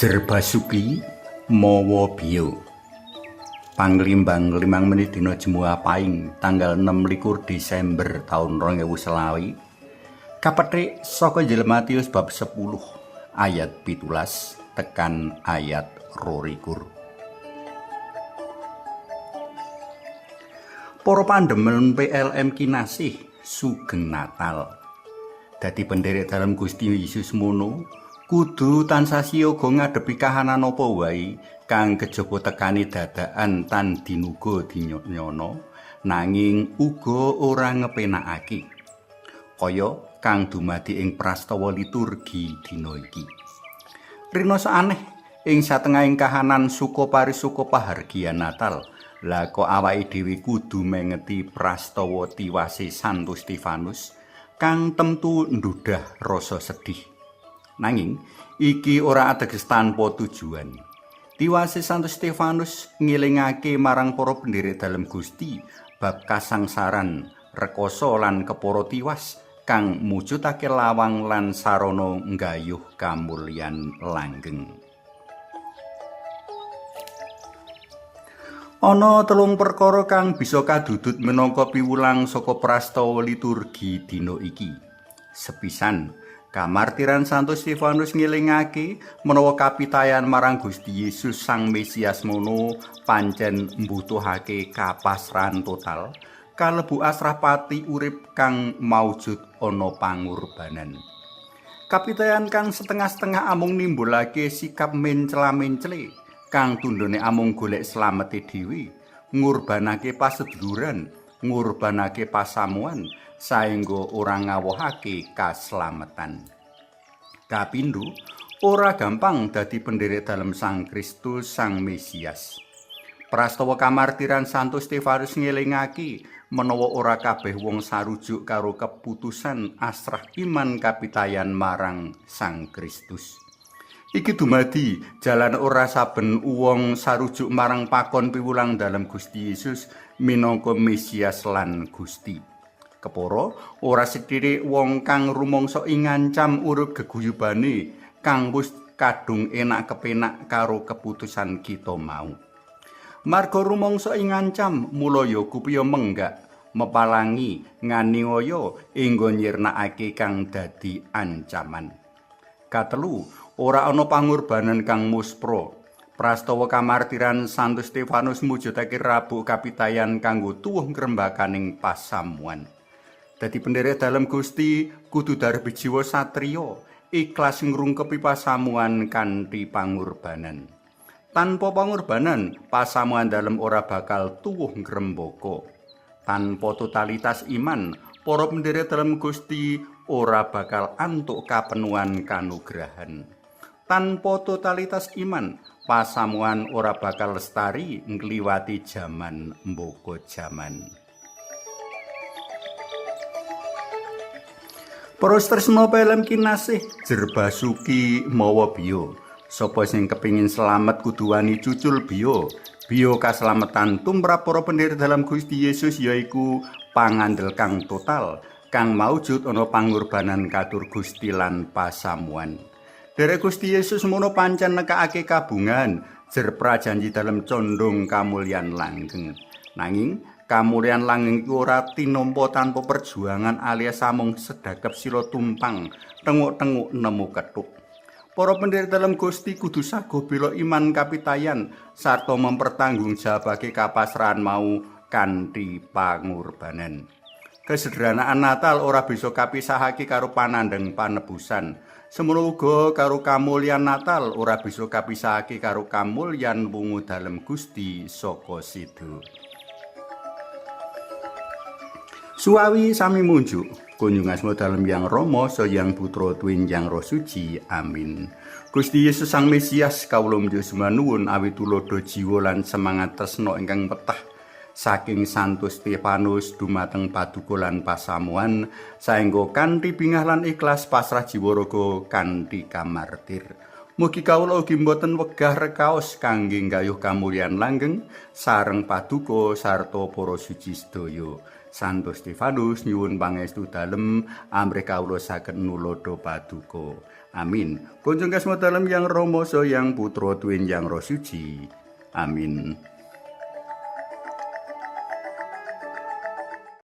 Jerbasuki mawa biyo. Panglimbang 5 menit dina Jemuah Paing tanggal 26 Desember taun 2021. Kapethik saka Injil Matius bab 10 ayat 17 tekan ayat 22. Para pandemen PLM kinasih sugeng Natal. Dadi penderek dalam Gusti Yesus mono kudu tansah siyaga ngadepi kahanan apa wae kang kejaba tekani dadakan tan dinuga dinyono nanging uga ora ngepenakake kaya kang dumadi ing prastawa liturgi dina iki. Rina aneh ing satengahing kahanan suka parisuka pahargyan Natal lah kok awake dhewe kudu mengeti prastawa tiwase Santo Stefanus kang temtu ndudah rasa sedih. Nanging iki ora ateges tanpa tujuan. Tiwase Santo Stefanus ngelingake marang para pendherek dalem Gusti bab kasangsaran, rekoso lan kepara tiwas kang mujudake lawang lan sarana nggayuh kamulyan langgeng. Ana telung perkara kang bisa kadudut minangka piwulang saka prastawa liturgi dina iki. Sepisan kamartiran Santo Stefanus ngelingake menawa kapitayan marang Gusti Yesus Sang Mesias mono pancen mbutuhake kapasrahan total, kalebu asrah pati urip kang maujud ana pangorbanan. Kapitayan kang setengah-setengah amung nimbulake sikap mencela-mencele kang tundhone amung golek slamete dhewe, ngurbanake paseduluran, ngurbanake pasamuan saengga ora ngawohake kaslametan. Kapindho, ora gampang dadi pendherek dalem Sang Kristus Sang Mesias. Prastawa kamartiran Santo Stefanus ngelingake menawa ora kabeh wong sarujuk karo keputusan asrah iman kapitayan marang Sang Kristus. Iki dumadi jalan ora saben wong sarujuk marang pakon piwulang dalem Gusti Yesus minangka Mesias lan Gusti. Kepara ora sethithik wong kang rumangsa ing ngancam urip geguyubane kang wis kadung enak kepenak karo keputusan kita mau. Marga rumangsa ing ngancam mula ya kupiya menggak mepalangi nganiaya enggo nyirnakake kang dadi ancaman. Katelu, ora ana pangorbanan kang muspra. Prastawa kamartiran Santo Stefanus mujudake rabuk kapitayan kanggo tuwuh ngrembakaning pasamuan. Dadi pendherek dalem Gusti kudu darbi jiwa satriya, ikhlas ngrungkepi pasamuan kanthi pangorbanan. Tanpa pangorbanan, pasamuan dalem ora bakal tuwuh ngrembaka. Tanpa totalitas iman, para pendherek dalem Gusti ora bakal antuk kapenuhan kanugrahan. Tanpa totalitas iman, pasamuan ora bakal lestari ngliwati jaman mboko jaman. Para tresna PLM kinasih Jerbasuki mawa biyo. Sapa sing kepingin slamet kudu wani cucul biyo. Biyo kaslametan tumrap para pendherek dalam Gusti Yesus yaiku pangandel kang total kang maujud ana pangorbanan katur Gusti lan pasamuan. Derek Gusti Yesus mono pancen nekake kabungan jer prajanji dalam condong kamulyan langgeng. Nanging kamulyan langgeng iku ora tinampa tanpa perjuangan alias samung sedakep sila tumpang tenguk-tenguk nemu kethuk. Para pendherek dalam Gusti kudu sago bela iman kapitayan sarta mempertanggungjawabake kapasrahan mau kanthi pangorbanan. Kesederhanaan Natal ora bisa kapisahake karo panandhang panebusan. Semono uga karo kamulyan Natal ora bisa kapisahake karo kamulyan wungu dalem Gusti saka Sido. Suwawi sami munjuk kunjung asma dalem Yang Rama sayang putra tuwinjang Roh Suci. Amin. Gusti Yesus Sang Mesias kawula njasa nuwun awit tulodo jiwa lan semangat tresna ingkang petah saking Santo Stefanus dumateng paduka lan pasamuan saengga kanthi bingah lan ikhlas pasrah jiwa raga kanthi kamartir. Mugi kawula ugi boten wegah rekaos kangge nggayuh kamulyan langgeng sareng paduka sarta para suci sedaya. Santo Stefanus nyuwun pangestu dalem amrih kawula saged nulodo paduka. Amin. Kunjung kasmo dalem yang Rama yang Putra tuwin yang Roh Suci. Amin.